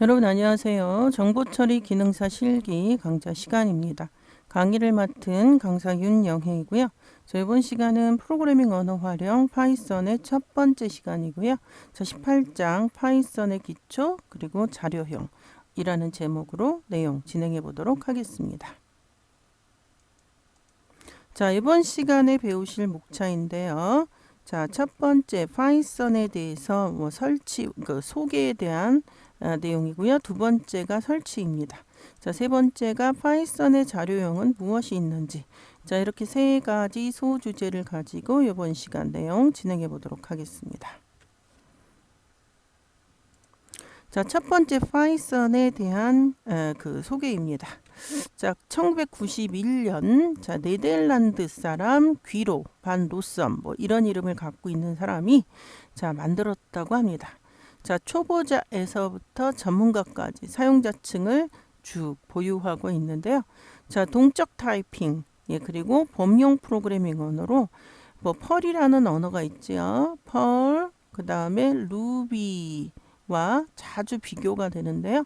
여러분 안녕하세요. 정보처리 기능사 실기 강좌 시간입니다. 강의를 맡은 강사 윤영혜이고요. 이번 시간은 프로그래밍 언어 활용 파이썬의 첫 번째 시간이고요. 18장 파이썬의 기초 그리고 자료형 이라는 제목으로 내용 진행해 보도록 하겠습니다. 자, 이번 시간에 배우실 목차인데요. 자, 첫 번째 파이썬에 대해서 설치, 소개에 대한 내용이고요. 두 번째가 설치입니다. 자, 세 번째가 파이썬의 자료형은 무엇이 있는지. 자, 이렇게 세 가지 소주제를 가지고 이번 시간 내용 진행해 보도록 하겠습니다. 자, 첫 번째 파이썬에 대한 소개입니다. 자, 1991년 자, 네덜란드 사람 귀로 반 로썸 이런 이름을 갖고 있는 사람이 자, 만들었다고 합니다. 자, 초보자에서부터 전문가까지 사용자층을 쭉 보유하고 있는데요. 자, 동적 타이핑 그리고 범용 프로그래밍 언어로 펄이라는 언어가 있죠. 펄, 그 다음에 루비와 자주 비교가 되는데요.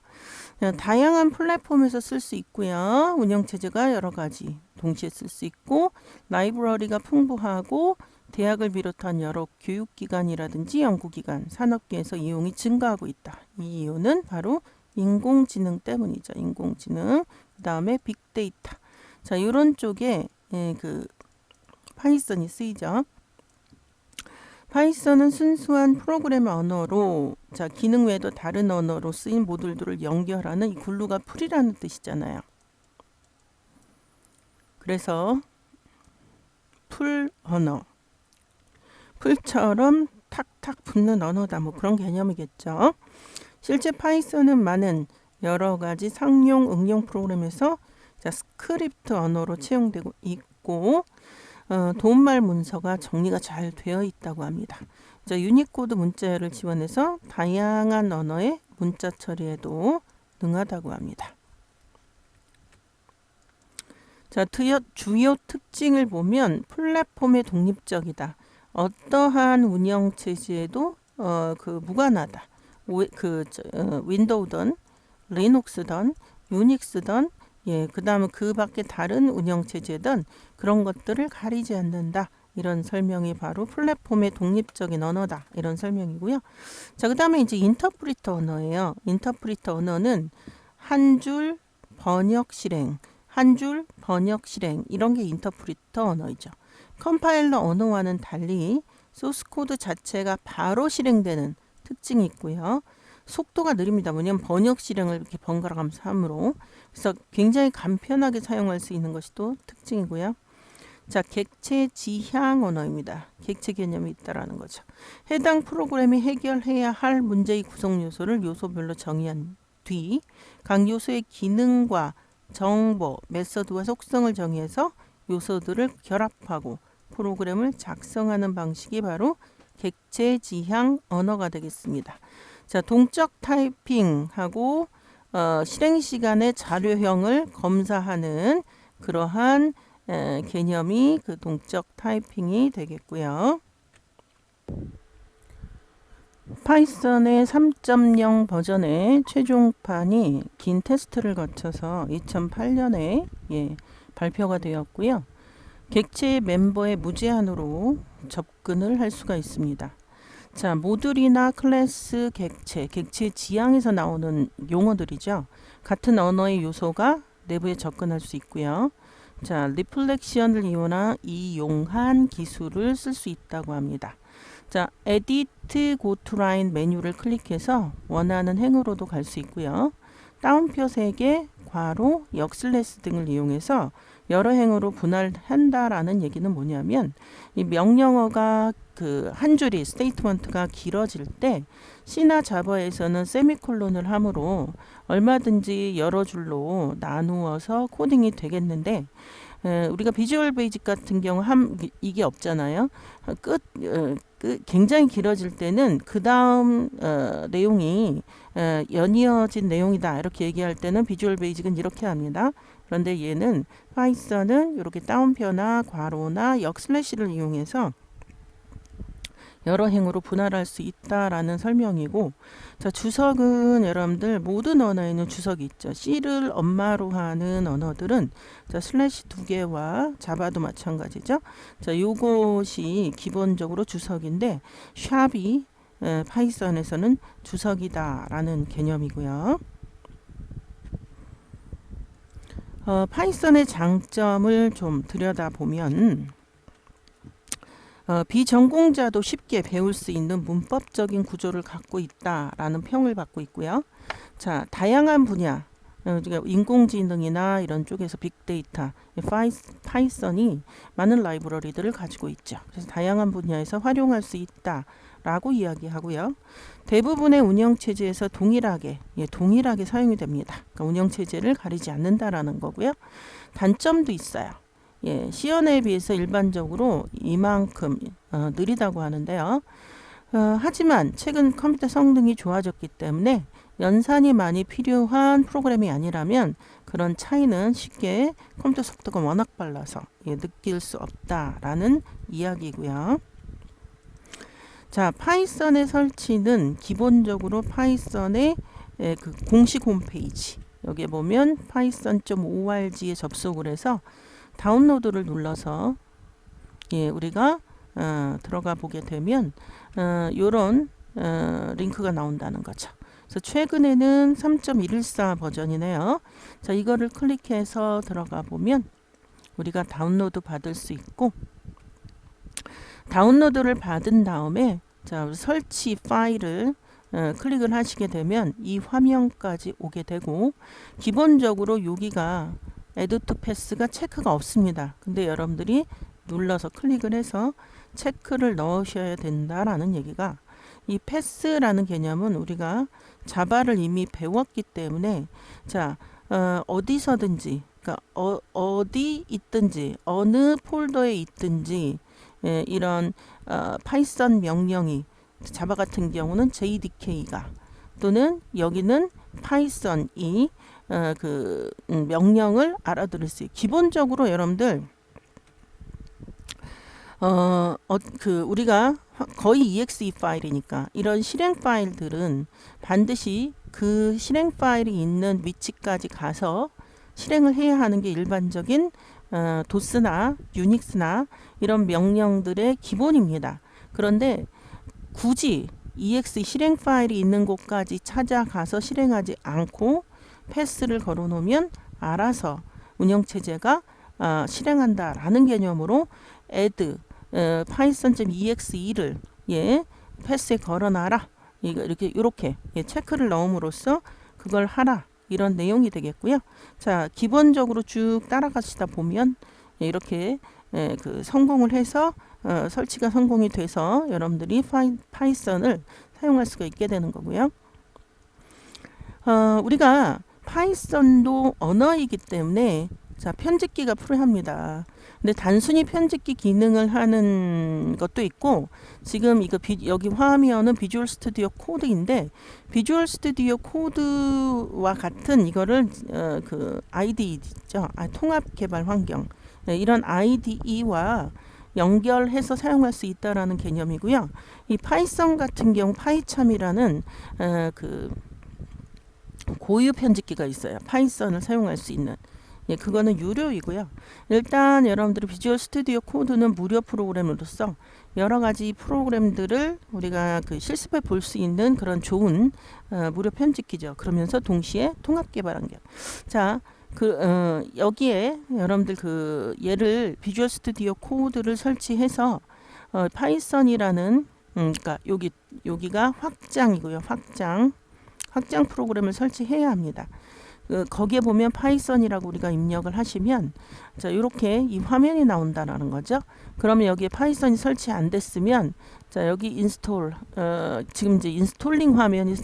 다양한 플랫폼에서 쓸 수 있고요. 운영체제가 여러 가지 동시에 쓸 수 있고 라이브러리가 풍부하고 대학을 비롯한 여러 교육기관이라든지 연구기관, 산업계에서 이용이 증가하고 있다. 이 이유는 바로 인공지능 때문이죠. 인공지능, 그 다음에 빅데이터. 자, 이런 쪽에 파이썬이 쓰이죠. 파이썬은 순수한 프로그램 언어로 자, 기능 외에도 다른 언어로 쓰인 모듈들을 연결하는 이 글루가 풀이라는 뜻이잖아요. 그래서 풀 언어. 풀처럼 탁탁 붙는 언어다. 그런 개념이겠죠. 실제 파이썬은 많은 여러 가지 상용 응용 프로그램에서 자, 스크립트 언어로 채용되고 있고 도움말 문서가 정리가 잘 되어 있다고 합니다. 자, 유니코드 문자열을 지원해서 다양한 언어의 문자 처리에도 능하다고 합니다. 자, 주요 특징을 보면 플랫폼의 독립적이다. 어떠한 운영체제에도 무관하다. 윈도우든 리눅스든 유닉스든 그 다음에 그 밖에 다른 운영체제든 그런 것들을 가리지 않는다. 이런 설명이 바로 플랫폼의 독립적인 언어다. 이런 설명이고요. 자, 그 다음에 이제 인터프리터 언어예요. 인터프리터 언어는 한 줄 번역 실행, 이런 게 인터프리터 언어이죠. 컴파일러 언어와는 달리 소스코드 자체가 바로 실행되는 특징이 있고요. 속도가 느립니다. 뭐냐면 번역 실행을 이렇게 번갈아 가면서 함으로. 그래서 굉장히 간편하게 사용할 수 있는 것이 또 특징이고요. 자, 객체 지향 언어입니다. 객체 개념이 있다라는 거죠. 해당 프로그램이 해결해야 할 문제의 구성 요소를 요소별로 정의한 뒤 각 요소의 기능과 정보, 메서드와 속성을 정의해서 요소들을 결합하고 프로그램을 작성하는 방식이 바로 객체 지향 언어가 되겠습니다. 자, 동적 타이핑하고 실행 시간의 자료형을 검사하는 그러한 개념이 그 동적 타이핑이 되겠고요. 파이썬의 3.0 버전의 최종판이 긴 테스트를 거쳐서 2008년에 발표가 되었고요. 객체 멤버의 무제한으로 접근을 할 수가 있습니다. 자, 모듈이나 클래스 객체 지향에서 나오는 용어들이죠. 같은 언어의 요소가 내부에 접근할 수 있고요. 자, 리플렉션을 이용한 기술을 쓸 수 있다고 합니다. 자, Edit Go to Line 메뉴를 클릭해서 원하는 행으로도 갈 수 있고요. 따옴표 3개, 괄호, 역슬래시 등을 이용해서 여러 행으로 분할한다라는 얘기는 뭐냐면 이 명령어가 한 줄이 스테이트먼트가 길어질 때 C나 자바에서는 세미콜론을 함으로 얼마든지 여러 줄로 나누어서 코딩이 되겠는데 우리가 비주얼 베이직 같은 경우 이게 없잖아요. 굉장히 길어질 때는 그 다음 내용이 연이어진 내용이다 이렇게 얘기할 때는 비주얼 베이직은 이렇게 합니다. 그런데 얘는 파이썬은 이렇게 따옴표나 괄호나 역슬래시를 이용해서 여러 행으로 분할할 수 있다라는 설명이고, 자, 주석은 여러분들 모든 언어에는 주석이 있죠. C를 엄마로 하는 언어들은 자, 슬래시 2개와 자바도 마찬가지죠. 자, 요것이 기본적으로 주석인데 샵이 파이썬에서는 주석이다라는 개념이고요. 파이썬의 장점을 좀 들여다보면 비전공자도 쉽게 배울 수 있는 문법적인 구조를 갖고 있다라는 평을 받고 있고요. 자, 다양한 분야, 인공지능이나 이런 쪽에서 빅데이터, 파이썬이 많은 라이브러리들을 가지고 있죠. 그래서 다양한 분야에서 활용할 수 있다라고 이야기하고요. 대부분의 운영체제에서 동일하게 사용이 됩니다. 그러니까 운영체제를 가리지 않는다라는 거고요. 단점도 있어요. C언어에 비해서 일반적으로 이만큼 느리다고 하는데요. 하지만 최근 컴퓨터 성능이 좋아졌기 때문에 연산이 많이 필요한 프로그램이 아니라면 그런 차이는 쉽게 컴퓨터 속도가 워낙 빨라서 느낄 수 없다라는 이야기고요. 자, 파이썬의 설치는 기본적으로 파이썬의 그 공식 홈페이지, 여기에 보면 python.org에 접속을 해서 다운로드를 눌러서 우리가 들어가 보게 되면 요런 링크가 나온다는 거죠. 그래서 최근에는 3.114 버전이네요. 자, 이거를 클릭해서 들어가 보면 우리가 다운로드 받을 수 있고, 다운로드를 받은 다음에 자, 설치 파일을 클릭을 하시게 되면 이 화면까지 오게 되고, 기본적으로 여기가 Add to Pass가 체크가 없습니다. 근데 여러분들이 눌러서 클릭을 해서 체크를 넣으셔야 된다라는 얘기가, 이 패스라는 개념은 우리가 자바를 이미 배웠기 때문에 자, 어디서든지, 그러니까 어디 있든지 어느 폴더에 있든지 이런 파이썬 명령이, 자바 같은 경우는 JDK가 또는 여기는 파이썬이 그 명령을 알아들을 수 있어요. 기본적으로 여러분들 우리가 거의 exe 파일이니까 이런 실행 파일들은 반드시 그 실행 파일이 있는 위치까지 가서 실행을 해야 하는 게 일반적인 도스나 유닉스나 이런 명령들의 기본입니다. 그런데 굳이 exe 실행 파일이 있는 곳까지 찾아가서 실행하지 않고 패스를 걸어 놓으면 알아서 운영체제가 실행한다라는 개념으로 add python.exe-를 패스에 걸어놔라, 이렇게 체크를 넣음으로써 그걸 하라, 이런 내용이 되겠고요. 자, 기본적으로 쭉 따라가시다 보면 이렇게 그 성공을 해서 설치가 성공이 돼서 여러분들이 파이썬을 사용할 수가 있게 되는 거고요. 우리가 파이썬도 언어이기 때문에 자, 편집기가 필요합니다. 근데 단순히 편집기 기능을 하는 것도 있고, 지금 이거 여기 화면은 비주얼 스튜디오 코드인데, 비주얼 스튜디오 코드와 같은 이거를 그 IDE죠. 통합 개발 환경, 이런 IDE와 연결해서 사용할 수 있다라는 개념이고요. 이 파이썬 같은 경우 파이참이라는 그 고유 편집기가 있어요. 파이썬을 사용할 수 있는. 그거는 유료이고요. 일단 여러분들이 비주얼 스튜디오 코드는 무료 프로그램으로서 여러 가지 프로그램들을 우리가 그 실습해 볼 수 있는 그런 좋은 무료 편집기죠. 그러면서 동시에 통합 개발 환경. 자, 여기에 여러분들 얘를 비주얼 스튜디오 코드를 설치해서 파이썬이라는 그러니까 여기가 확장이고요. 확장 프로그램을 설치해야 합니다. 거기에 보면 파이썬이라고 우리가 입력을 하시면 자, 이렇게 이 화면이 나온다라는 거죠. 그러면 여기에 파이썬이 설치 안 됐으면 자, 여기 인스톨 지금 이제 인스톨링 화면이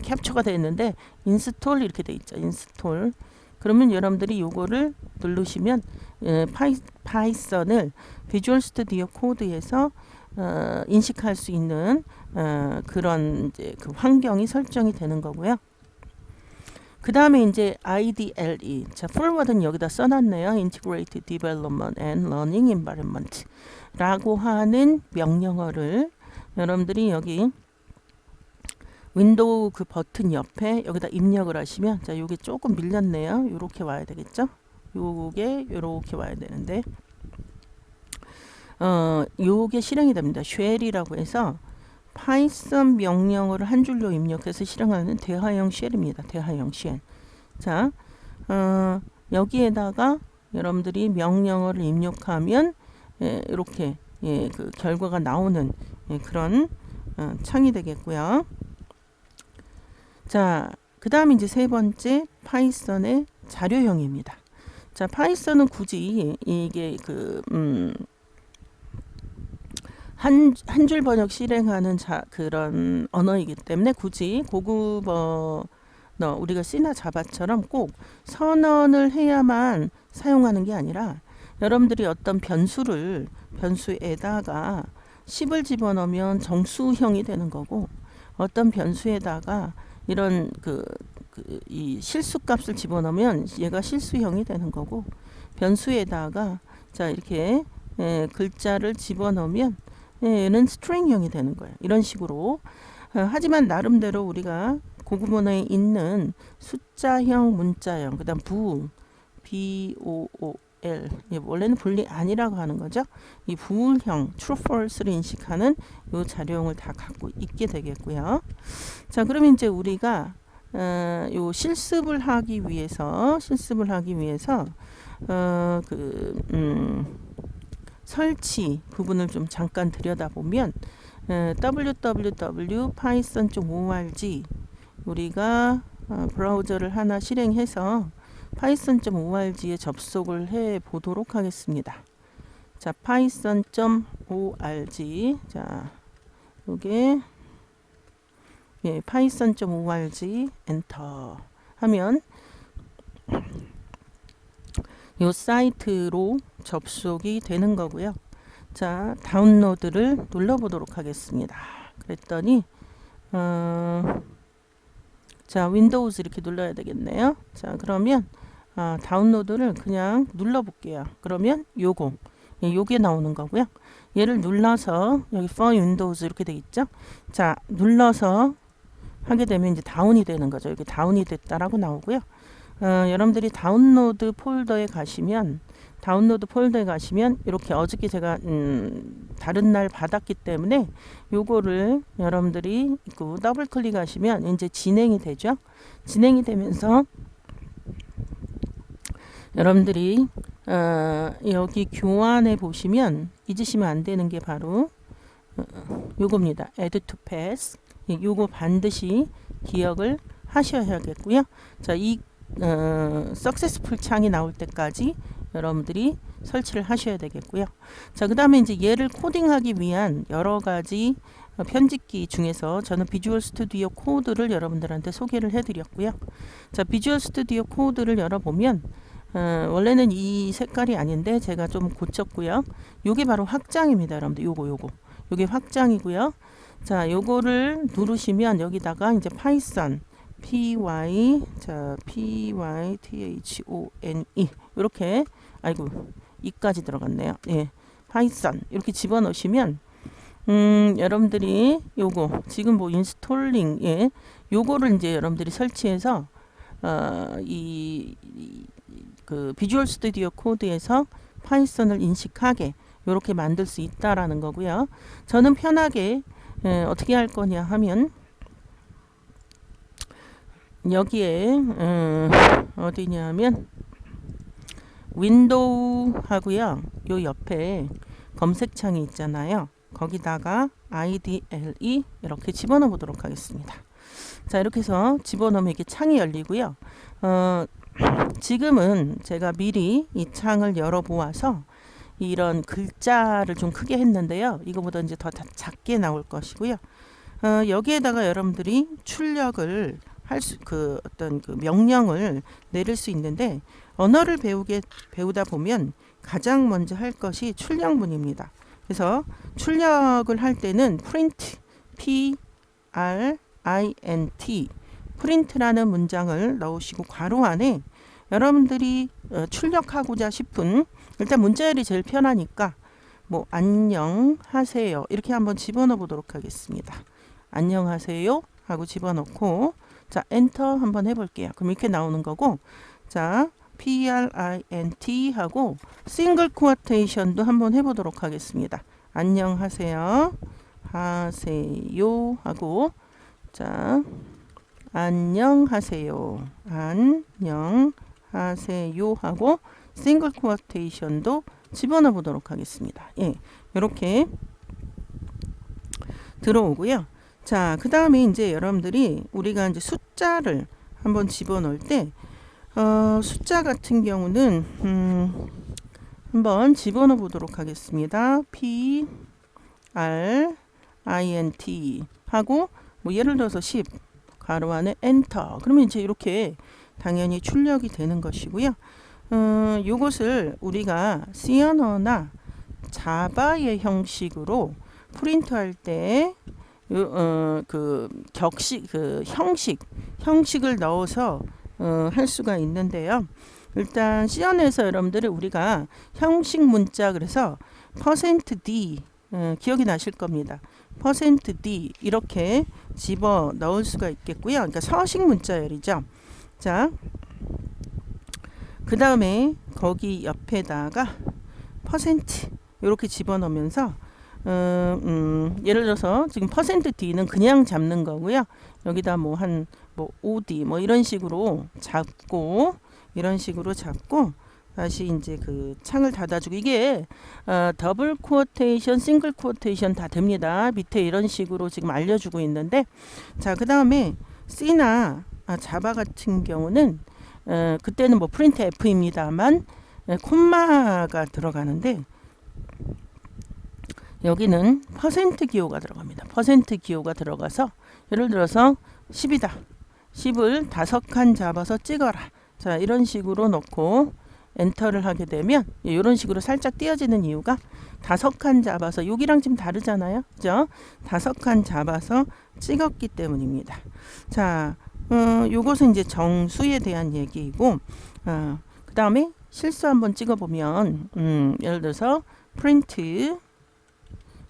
캡처가 되어 있는데 인스톨 이렇게 돼 있죠. 인스톨. 그러면 여러분들이 요거를 누르시면 파이썬을 비주얼 스튜디오 코드에서 인식할 수 있는 그런 이제 그 환경이 설정이 되는 거고요. 그 다음에 이제 IDLE, 자, forward는 여기다 써놨네요. Integrated Development and Learning Environment 라고 하는 명령어를 여러분들이 여기 윈도우 그 버튼 옆에 여기다 입력을 하시면, 자, 요게 조금 밀렸네요. 요렇게 와야 되겠죠? 요게 요렇게 와야 되는데, 요게 실행이 됩니다. 쉘이라고 해서 파이썬 명령어를 한 줄로 입력해서 실행하는 대화형 쉘입니다. 대화형 쉘. 자, 여기에다가 여러분들이 명령어를 입력하면 이렇게 그 결과가 나오는 그런 창이 되겠고요. 자, 그 다음에 이제 세 번째 파이썬의 자료형입니다. 자, 파이썬은 굳이 이게 한 줄 번역 실행하는 그런 언어이기 때문에 굳이 고급 우리가 C나 자바처럼 꼭 선언을 해야만 사용하는 게 아니라, 여러분들이 어떤 변수에다가 10을 집어넣으면 정수형이 되는 거고, 어떤 변수에다가 이런 이 실수값을 집어넣으면 얘가 실수형이 되는 거고, 변수에다가 자 이렇게 글자를 집어넣으면 얘는 스트링형이 되는 거예요. 이런 식으로. 하지만 나름대로 우리가 고급 언어에 있는 숫자형, 문자형, 그 다음 BOOL, 원래는 분리 아니라고 하는 거죠. 이 부울형, true, false를 인식하는 이 자료형을 다 갖고 있게 되겠고요. 자, 그러면 이제 우리가 요 실습을 하기 위해서 설치 부분을 좀 잠깐 들여다보면, www.python.org 우리가 브라우저를 하나 실행해서 python.org에 접속을 해 보도록 하겠습니다. 자, python.org. 자, 요게 python.org 엔터 하면 요 사이트로 접속이 되는 거고요. 자, 다운로드를 눌러보도록 하겠습니다. 그랬더니 자, 윈도우즈 이렇게 눌러야 되겠네요. 자, 그러면 다운로드를 그냥 눌러볼게요. 그러면 요게 나오는 거고요. 얘를 눌러서 여기 for Windows 이렇게 돼 있죠. 자, 눌러서 하게 되면 이제 다운이 되는 거죠. 여기 다운이 됐다라고 나오고요. 여러분들이 다운로드 폴더에 가시면 이렇게 어저께 제가 다른 날 받았기 때문에 요거를 여러분들이 더블 클릭하시면 이제 진행이 되죠. 진행이 되면서 여러분들이 여기 교환해 보시면 잊으시면 안 되는 게 바로 요겁니다. add to pass. 요거 반드시 기억을 하셔야겠고요. 자, 이 successful 창이 나올 때까지 여러분들이 설치를 하셔야 되겠고요. 자, 그 다음에 이제 얘를 코딩하기 위한 여러 가지 편집기 중에서 저는 비주얼 스튜디오 코드를 여러분들한테 소개를 해드렸고요. 자, 비주얼 스튜디오 코드를 열어보면 원래는 이 색깔이 아닌데 제가 좀 고쳤고요. 요게 바로 확장입니다. 여러분들 요게 확장이고요. 자, 요거를 누르시면 여기다가 이제 파이썬 pythone 이렇게, 아이고 이까지 들어갔네요. 예, 파이썬 이렇게 집어넣으시면 여러분들이 요거 지금 뭐 인스톨링, 요거를 이제 여러분들이 설치해서 그 비주얼 스튜디오 코드에서 파이썬을 인식하게 요렇게 만들 수 있다라는 거고요. 저는 편하게 어떻게 할 거냐 하면 여기에 어디냐 하면 윈도우 하고요. 요 옆에 검색창이 있잖아요. 거기다가 IDLE 이렇게 집어넣어 보도록 하겠습니다. 자, 이렇게 해서 집어넣으면 이렇게 창이 열리고요. 지금은 제가 미리 이 창을 열어 보아서 이런 글자를 좀 크게 했는데요. 이거보다 이제 더 작게 나올 것이고요. 여기에다가 여러분들이 출력을 어떤 명령을 내릴 수 있는데, 언어를 배우다 보면 가장 먼저 할 것이 출력문입니다. 그래서 출력을 할 때는 print, print, print라는 문장을 넣으시고 괄호 안에 여러분들이 출력하고자 싶은, 일단 문자열이 제일 편하니까 뭐 안녕하세요 이렇게 한번 집어넣어 보도록 하겠습니다. 안녕하세요 하고 집어넣고 자 엔터 한번 해볼게요. 그럼 이렇게 나오는 거고 자 print 하고 싱글 쿼테이션도 한번 해보도록 하겠습니다. 안녕하세요 하세요 하고 자 안녕하세요 안녕하세요 하고 싱글 쿼테이션도 집어넣어 보도록 하겠습니다. 예, 이렇게 들어오고요. 자, 그 다음에 이제 여러분들이 우리가 이제 숫자를 한번 집어넣을 때 숫자 같은 경우는 한번 집어넣어 보도록 하겠습니다. print 하고 뭐 예를 들어서 10 가로 안에 엔터 그러면 이제 이렇게 당연히 출력이 되는 것이고요. 요것을 우리가 C 언어나 자바의 형식으로 프린트할 때 그 형식을 넣어서 할 수가 있는데요. 일단 C 언어에서 여러분들이 우리가 형식 문자 그래서 %d 기억이 나실 겁니다. %d 이렇게 집어 넣을 수가 있겠고요. 그러니까 서식 문자열이죠. 자, 그 다음에 거기 옆에다가 % 이렇게 집어넣으면서 예를 들어서 지금 %d는 그냥 잡는 거고요. 여기다 뭐 한 뭐 5d 뭐 이런 식으로 잡고 다시 이제 그 창을 닫아주고 이게 더블 쿼테이션, 싱글 쿼테이션 다 됩니다. 밑에 이런 식으로 지금 알려주고 있는데 자, 그 다음에 C나 자바 같은 경우는 그때는 뭐 프린트 F입니다만 콤마가 들어가는데 여기는 % 기호가 들어갑니다. % 기호가 들어가서 예를 들어서 10이다. 10을 5칸 잡아서 찍어라. 자, 이런 식으로 넣고 엔터를 하게 되면 이런 식으로 살짝 띄어지는 이유가 5칸 잡아서 여기랑 좀 다르잖아요. 그죠? 5칸 잡아서 찍었기 때문입니다. 자, 요것은 이제 정수에 대한 얘기이고 그 다음에 실수 한번 찍어보면 예를 들어서 프린트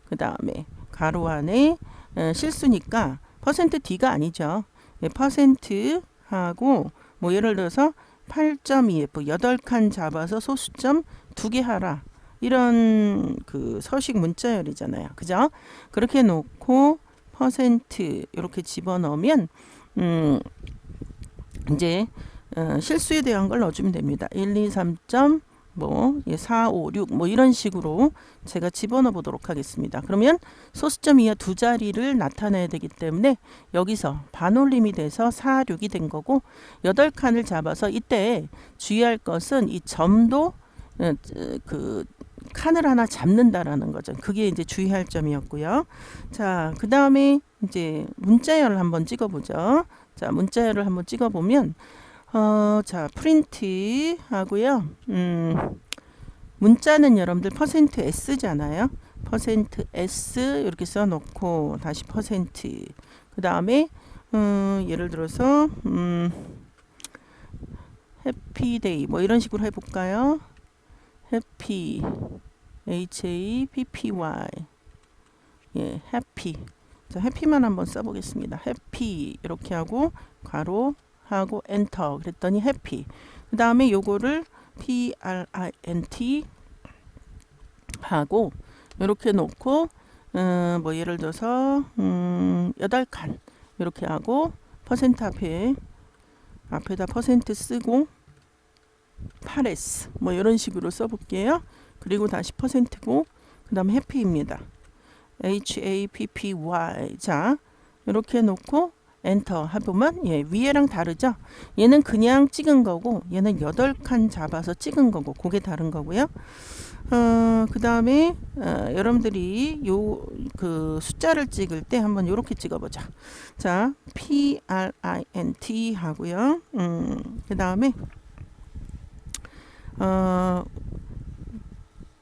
그 다음에 가로 안에 실수니까 %d가 아니죠. 예, % 하고 뭐 예를 들어서 8.2f 8칸 잡아서 소수점 2개 하라 이런 그 서식 문자열이잖아요. 그죠? 그렇게 놓고 % 이렇게 집어넣으면 이제 실수에 대한 걸 넣어주면 됩니다. 1, 2, 3. 뭐 4, 5, 6 뭐 이런 식으로 제가 집어넣어 보도록 하겠습니다. 그러면 소수점 이하 두 자리를 나타내야 되기 때문에 여기서 반올림이 돼서 4, 6이 된 거고 8칸을 잡아서 이때 주의할 것은 이 점도 그 칸을 하나 잡는다라는 거죠. 그게 이제 주의할 점이었고요. 자, 그 다음에 이제 문자열을 한번 찍어보죠. 자, 문자열을 한번 찍어보면 자, 프린트 하고요. 문자는 여러분들 %s잖아요. %s 이렇게 써놓고 다시 %. 그 다음에 예를 들어서 해피데이 뭐 이런 식으로 해볼까요? 해피 happy 예, 해피. 자, 해피만 한번 써보겠습니다. 해피 이렇게 하고 가로 하고 엔터 그랬더니 해피. 그 다음에 요거를 print 하고 이렇게 놓고 뭐 예를 들어서 8칸 이렇게 하고 % 앞에다 % 쓰고 8s 뭐 이런 식으로 써볼게요. 그리고 다시 %고 그 다음에 해피입니다. happy. 자, 이렇게 놓고 엔터 해보면 예, 위에랑 다르죠. 얘는 그냥 찍은 거고 얘는 8칸 잡아서 찍은 거고 그게 다른 거고요. 그 다음에 여러분들이 요 그 숫자를 찍을 때 한번 이렇게 찍어보자. 자, print 하고요. 그 다음에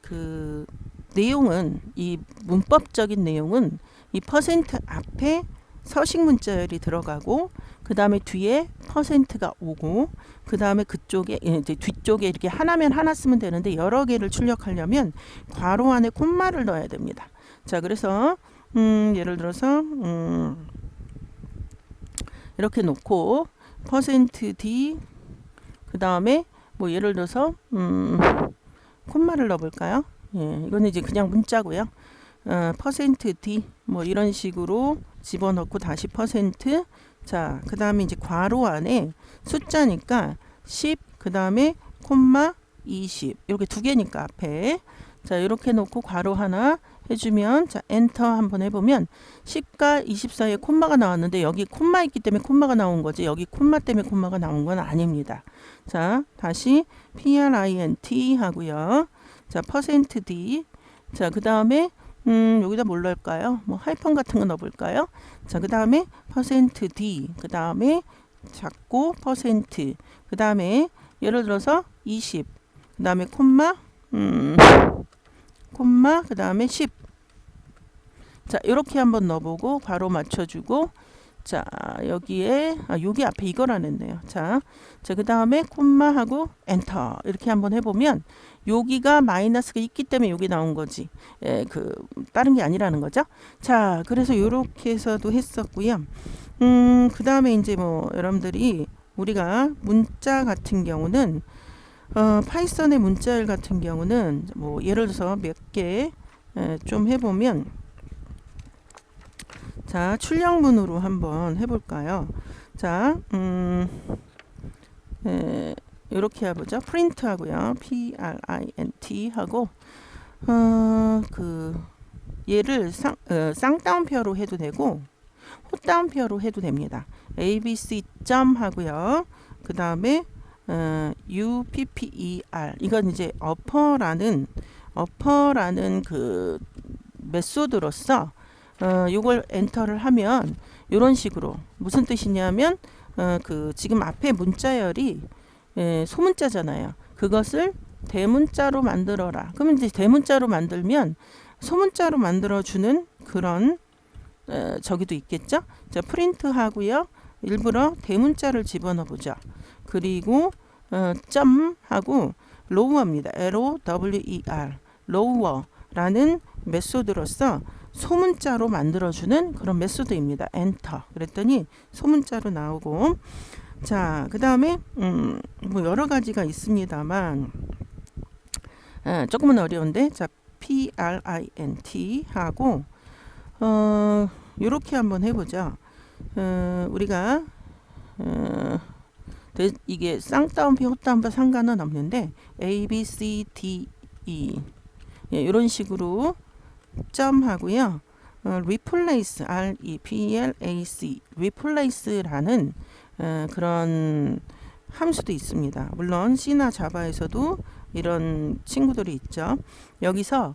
그 내용은 이 문법적인 내용은 이 % 앞에 서식 문자열이 들어가고 그 다음에 뒤에 퍼센트가 오고, 그 다음에 그쪽에 이제 뒤쪽에 이렇게 하나면 하나 쓰면 되는데 여러 개를 출력하려면 괄호 안에 콤마를 넣어야 됩니다. 자, 그래서 예를 들어서 이렇게 놓고 %d 그 다음에 뭐 예를 들어서 콤마를 넣어볼까요? 예, 이거는 이제 그냥 문자고요. %d 뭐 이런 식으로 집어넣고 다시 %. 자, 그 다음에 이제 괄호 안에 숫자니까 10, 그 다음에 콤마 20 이렇게 두 개니까 앞에, 자 이렇게 놓고 괄호 하나 해주면, 자 엔터 한번 해보면 10과 20 사이에 콤마가 나왔는데 여기 콤마 있기 때문에 콤마가 나온 거지, 여기 콤마 때문에 콤마가 나온 건 아닙니다. 자 다시 print 하고요. 자 %d, 자 그 다음에 여기다 뭘 넣을까요? 뭐 하이펀 같은 거 넣어볼까요? 자 그 다음에 %d, 그 다음에 작고 %, 그 다음에 예를 들어서 20, 그 다음에 콤마 그 다음에 10. 자 이렇게 한번 넣어보고 괄호 맞춰주고, 자 여기에 여기 앞에 이걸 안 했네요. 자 그 다음에 콤마하고 엔터 이렇게 한번 해보면 여기가 마이너스가 있기 때문에 여기 나온 거지, 예, 그 다른 게 아니라는 거죠. 자 그래서 이렇게 해서도 했었고요. 그 다음에 이제 뭐 여러분들이 우리가 문자 같은 경우는 파이썬의 문자열 같은 경우는 뭐 예를 들어서 몇 개 좀 해보면, 자 출력문으로 한번 해볼까요? 자 이렇게 해보죠. 프린트 하고요. print 하고 그 얘를 쌍따옴표로 해도 되고 호따옴표로 해도 됩니다. abc 점 하고요. 그 다음에 upper, 이건 이제 어퍼라는 그 메소드로서 요걸 엔터를 하면 이런 식으로, 무슨 뜻이냐면 그 지금 앞에 문자열이 소문자잖아요. 그것을 대문자로 만들어라. 그러면 이제 대문자로 만들면 소문자로 만들어주는 그런 저기도 있겠죠. 자 프린트 하고요. 일부러 대문자를 집어넣어 보죠. 그리고 점 하고 lower입니다. lower, lower라는 메소드로서 소문자로 만들어주는 그런 메소드입니다. 엔터 그랬더니 소문자로 나오고, 자 그 다음에 뭐 여러 가지가 있습니다만 조금은 어려운데, 자 print 하고 요렇게 한번 해보죠. 우리가 이게 쌍따옴표 호따옴표 상관은 없는데 a b c d e 이런 식으로 점 하고요. replace, replace, replace라는 그런 함수도 있습니다. 물론 C나 자바에서도 이런 친구들이 있죠. 여기서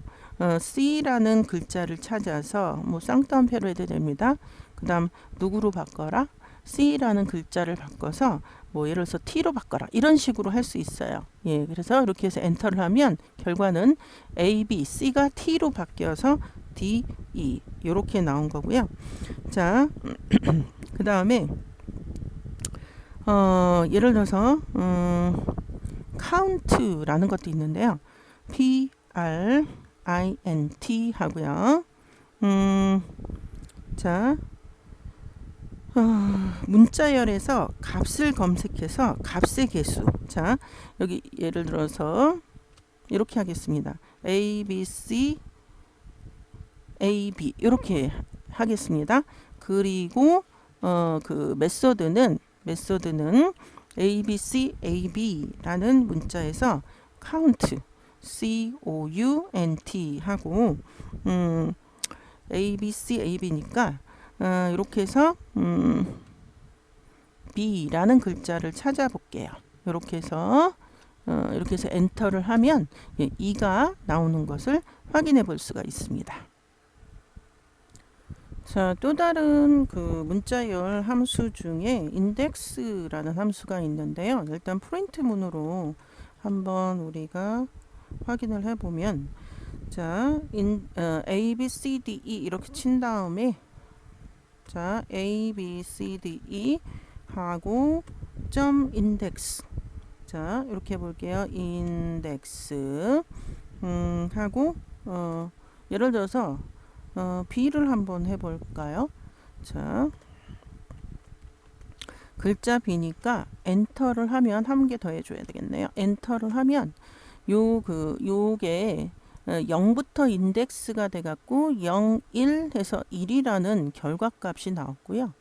C라는 글자를 찾아서 뭐 쌍따옴표로 해도 됩니다. 그 다음 누구로 바꿔라? C라는 글자를 바꿔서 뭐 예를 들어서 T로 바꿔라, 이런 식으로 할 수 있어요. 예, 그래서 이렇게 해서 엔터를 하면 결과는 A, B, C가 T로 바뀌어서 D, E 이렇게 나온 거고요. 자, 그 다음에 예를 들어서 count라는 것도 있는데요. print 하고요. 자 문자열에서 값을 검색해서 값의 개수, 자 여기 예를 들어서 이렇게 하겠습니다. a, b, c, a, b 이렇게 하겠습니다. 그리고 그 메소드는 a, b, c, a, b라는 문자에서 count, count 하고 a, b, c, a, b니까 이렇게 해서 B라는 글자를 찾아볼게요. 이렇게 해서 엔터를 하면 2가 나오는 것을 확인해 볼 수가 있습니다. 자, 또 다른 그 문자열 함수 중에 index라는 함수가 있는데요. 일단 프린트문으로 한번 우리가 확인을 해보면, 자, A, B, C, D, E 이렇게 친 다음에, 자, A, B, C, D, E 하고 장점 인덱스. 자, 이렇게 해볼게요. 인덱스 하고 예를 들어서 B를 한번 해볼까요? 자, 글자 B니까 엔터를 하면 한 개 더 해줘야 되겠네요. 엔터를 하면 요게 0부터 인덱스가 돼갖고 0, 1 해서 1이라는 결과값이 나왔고요.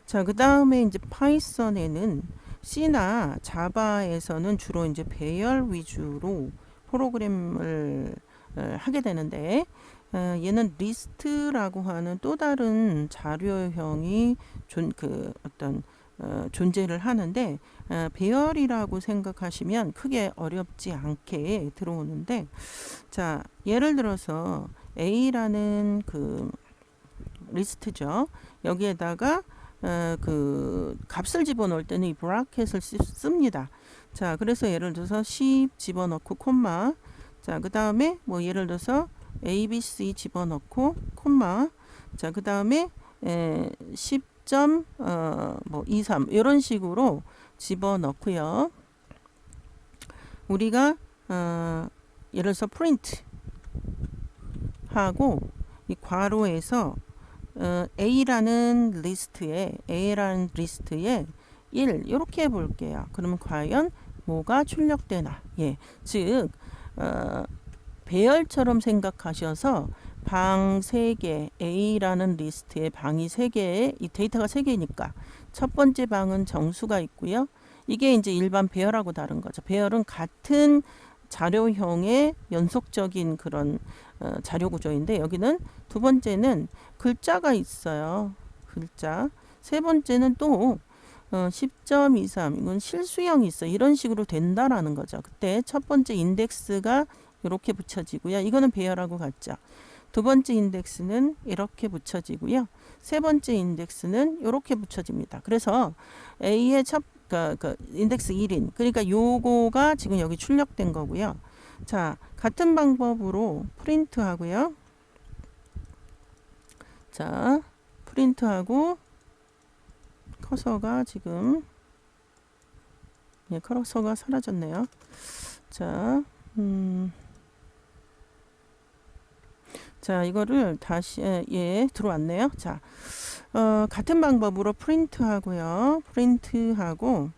자, 그 다음에 이제 파이썬에는 C나 자바에서는 주로 이제 배열 위주로 프로그램을 하게 되는데 얘는 리스트라고 하는 또 다른 자료형이 존재를 하는데 배열이라고 생각하시면 크게 어렵지 않게 들어오는데, 자, 예를 들어서 A라는 그 리스트죠. 여기에다가 그 값을 집어넣을 때는 이 브라켓을 씁니다. 자, 그래서 예를 들어서 10 집어넣고 콤마. 자, 그 다음에 뭐 예를 들어서 ABC 집어넣고 콤마. 자, 그 다음에 10.23 이런 식으로 집어넣고요. 우리가 예를 들어서 프린트 하고 이 괄호에서 A라는 리스트에 1 이렇게 해볼게요. 그러면 과연 뭐가 출력되나? 예, 즉 배열처럼 생각하셔서 방 3개, A라는 리스트에 방이 3개에 이 데이터가 3개니까 첫 번째 방은 정수가 있고요. 이게 이제 일반 배열하고 다른 거죠. 배열은 같은 자료형의 연속적인 그런 자료 구조인데, 여기는 두 번째는 글자가 있어요. 글자. 세 번째는 또 10.23 이건 실수형이 있어. 이런 식으로 된다라는 거죠. 그때 첫 번째 인덱스가 이렇게 붙여지고요. 이거는 배열하고 같죠. 두 번째 인덱스는 이렇게 붙여지고요. 세 번째 인덱스는 이렇게 붙여집니다. 그래서 A의 그 인덱스 1인, 그러니까 요거가 지금 여기 출력된 거고요. 자, 같은 방법으로 프린트 하고요. 자, 프린트하고 커서가 지금 커서가 사라졌네요. 자, 자, 이거를 다시 들어왔네요. 자, 같은 방법으로 프린트하고요. 프린트하고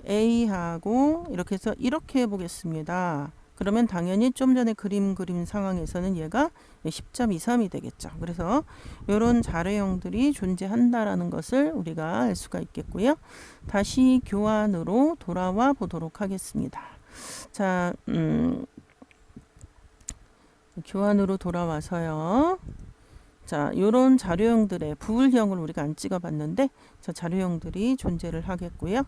A하고 이렇게 해서 이렇게 해보겠습니다. 그러면 당연히 좀 전에 그림 상황에서는 얘가 10.23이 되겠죠. 그래서 이런 자료형들이 존재한다라는 것을 우리가 알 수가 있겠고요. 다시 교환으로 돌아와 보도록 하겠습니다. 자, 교환으로 돌아와서요. 자, 요런 자료형들의 부울형을 우리가 안 찍어봤는데, 자, 자료형들이 존재를 하겠고요.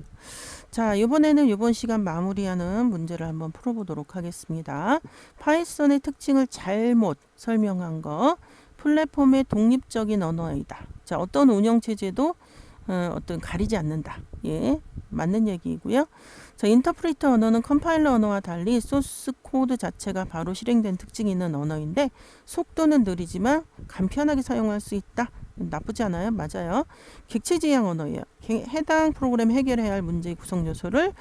자, 이번에는 이번 시간 마무리하는 문제를 한번 풀어보도록 하겠습니다. 파이썬의 특징을 잘못 설명한 거. 플랫폼의 독립적인 언어이다. 자, 어떤 운영체제도 어떤 가리지 않는다. 예, 맞는 얘기이고요. 자, 인터프리터 언어는 컴파일러 언어와 달리 소스 코드 자체가 바로 실행된 특징이 있는 언어인데, 속도는 느리지만 간편하게 사용할 수 있다. 나쁘지 않아요. 맞아요. 객체지향 언어예요. 해당 프로그램 해결해야 할 문제의 구성 요소를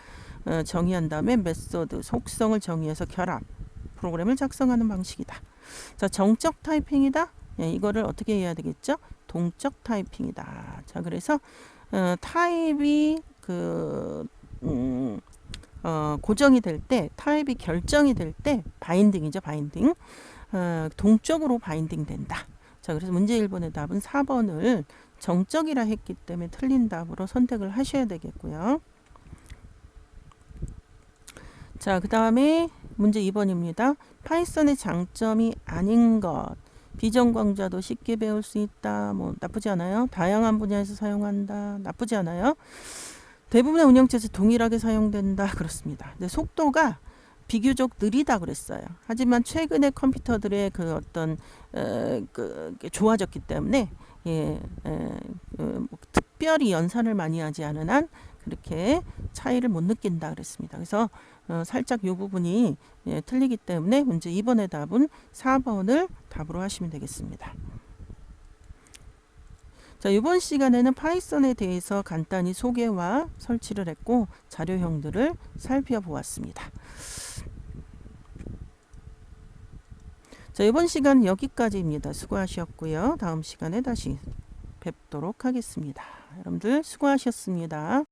정의한 다음에 메소드, 속성을 정의해서 결합, 프로그램을 작성하는 방식이다. 자, 정적 타이핑이다. 예, 이거를 어떻게 해야 되겠죠? 동적 타이핑이다. 자, 그래서 타입이 고정이 될 때, 타입이 결정이 될 때 바인딩이죠. 바인딩. 동적으로 바인딩 된다. 자, 그래서 문제 1번의 답은 4번을 정적이라 했기 때문에 틀린 답으로 선택을 하셔야 되겠고요. 자, 그 다음에 문제 2번입니다. 파이썬의 장점이 아닌 것. 비전공자도 쉽게 배울 수 있다. 뭐 나쁘지 않아요. 다양한 분야에서 사용한다. 나쁘지 않아요. 대부분의 운영체에서 동일하게 사용된다. 그렇습니다. 근데 속도가 비교적 느리다 그랬어요. 하지만 최근에 컴퓨터들의 그 어떤 좋아졌기 때문에 특별히 연산을 많이 하지 않은 한 그렇게 차이를 못 느낀다 그랬습니다. 그래서 살짝 이 부분이 틀리기 때문에 문제 2번의 답은 4번을 답으로 하시면 되겠습니다. 자, 이번 시간에는 파이썬에 대해서 간단히 소개와 설치를 했고 자료형들을 살펴보았습니다. 자, 이번 시간 여기까지입니다. 수고하셨고요. 다음 시간에 다시 뵙도록 하겠습니다. 여러분들 수고하셨습니다.